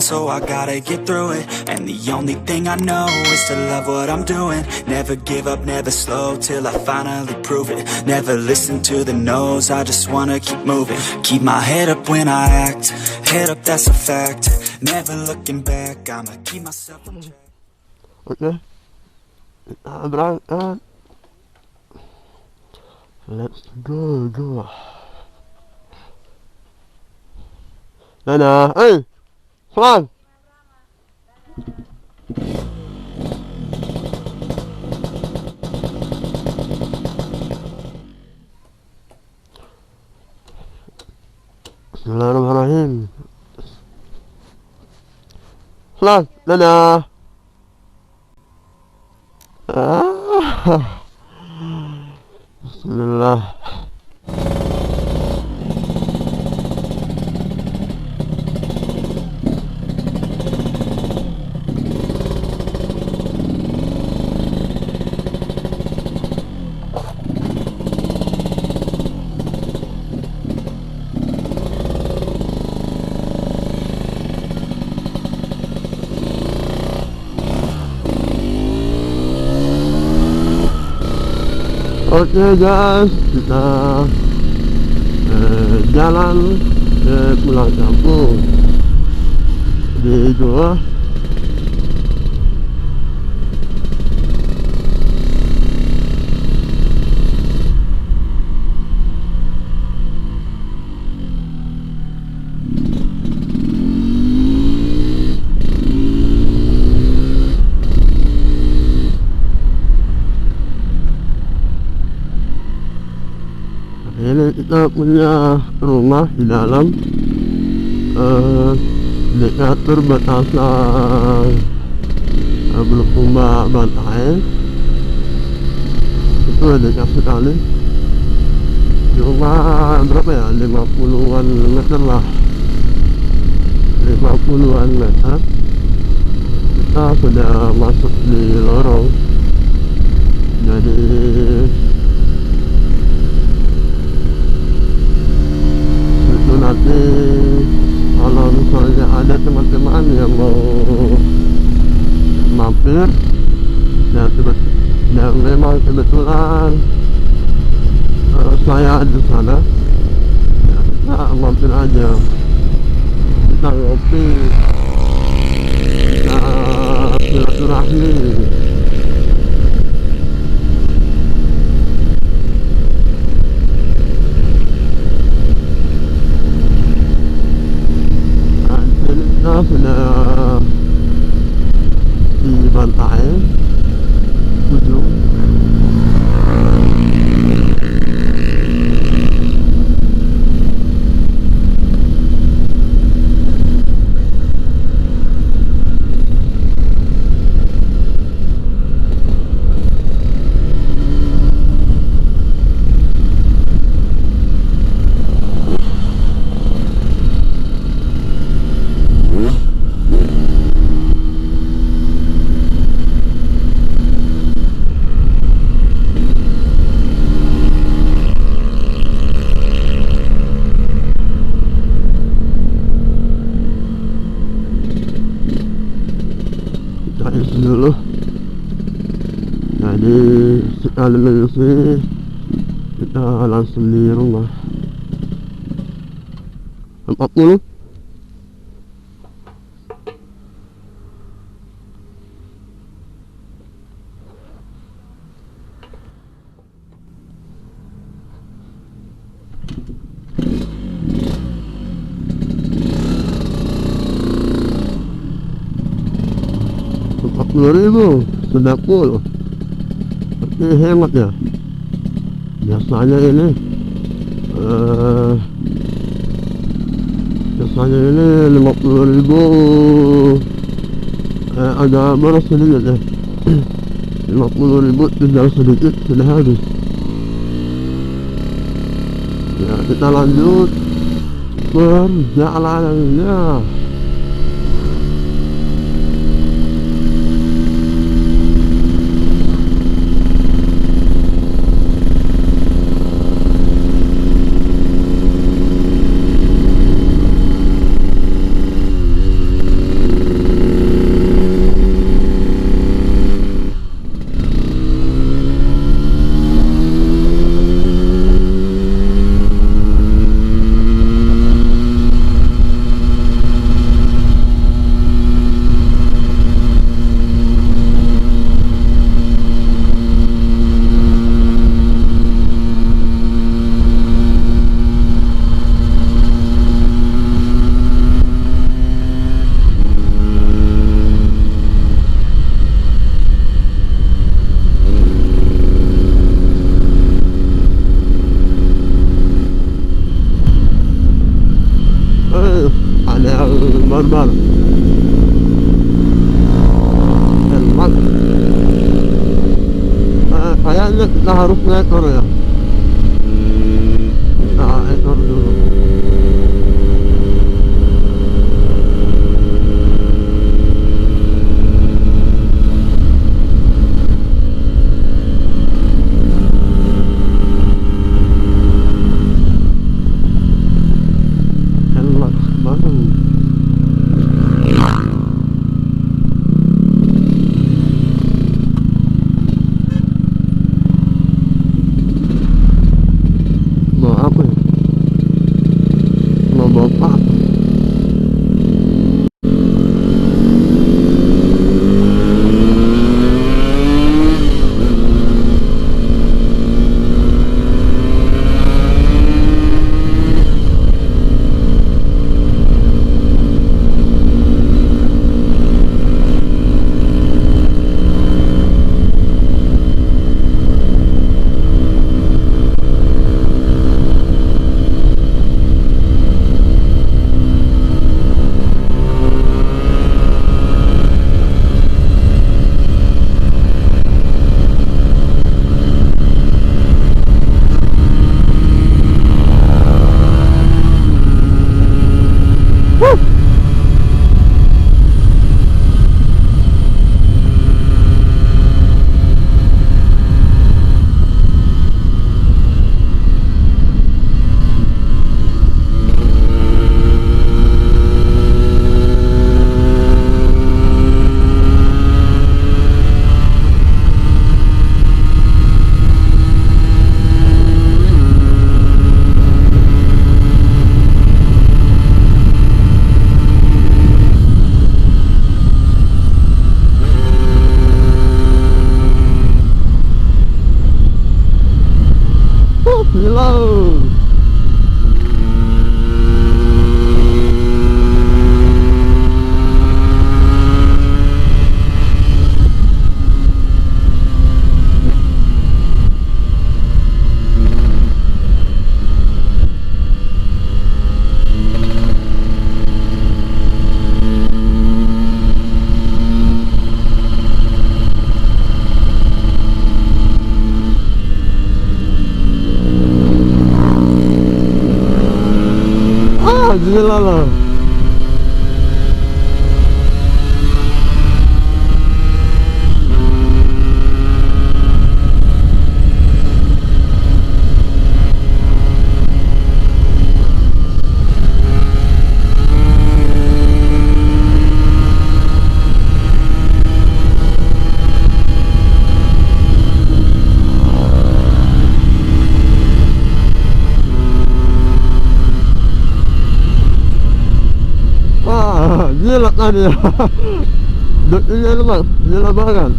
so I gotta get through it. And the only thing I know is to love what I'm doing. Never give up, never slow, till I finally prove it. Never listen to the no's, I just wanna keep moving. Keep my head up when I act, head up, that's a fact. Never looking back, I'ma keep myself on track. Oke, kita berangkat. Let's go. Dadah, pelan. Bismillahirrahmanirrahim. Pelan, dadah. Bismillah. Oke guys, kita jalan pulang kampung di gua. Ini kita punya rumah di dalam dekat perbatasan Bulukumba Bantaeng. Itu dekat sekali. Rumah berapa ya, 50-an meter lah, 50-an meter. Kita sudah masuk di lorong, jadi nanti kalau misalnya ada teman-teman yang mau mampir dan memang kebetulan saya ada di sana, ya kita mampir aja, kita ngopi, kita silaturahmi. Kita sudah di Bantaeng ujung. Isi dulu. Jadi sekali mengisi kita langsung di rumah. 40. Rp40.000 sudah full. Tapi hemat ya. Biasanya ini biasanya ini 50.000 agak boros sedikit ya. 50.000 tinggal sedikit sudah habis. Ya kita lanjut perjalanannya. barbar. Emang kayaknya kita harus ekor ya. Nah, ekor dulu. Enak banget. Mau apa ya? Mau bapak. Hello. Gila loh. Gila tadi ya. Dutnya lemak, gila banget.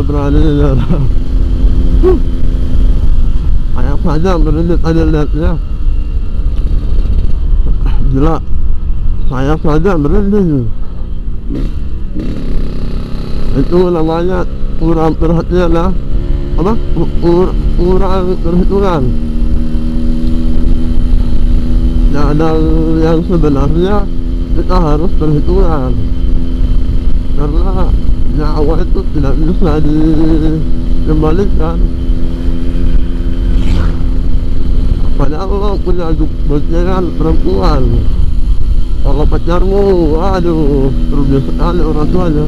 Berani ya. Kayak saja berendit aja lihatnya. Gila. Saya saja berendit. Itu namanya kurang perhatian ya. Apa? Kurang perhitungan. Ya, dan yang sebenarnya kita harus perhitungan. Karena nyawa itu tidak bisa dikembalikan. Padahal lo punya boncengan perempuan. Kalau pacarmu, aduh, rugi sekali orang tuanya.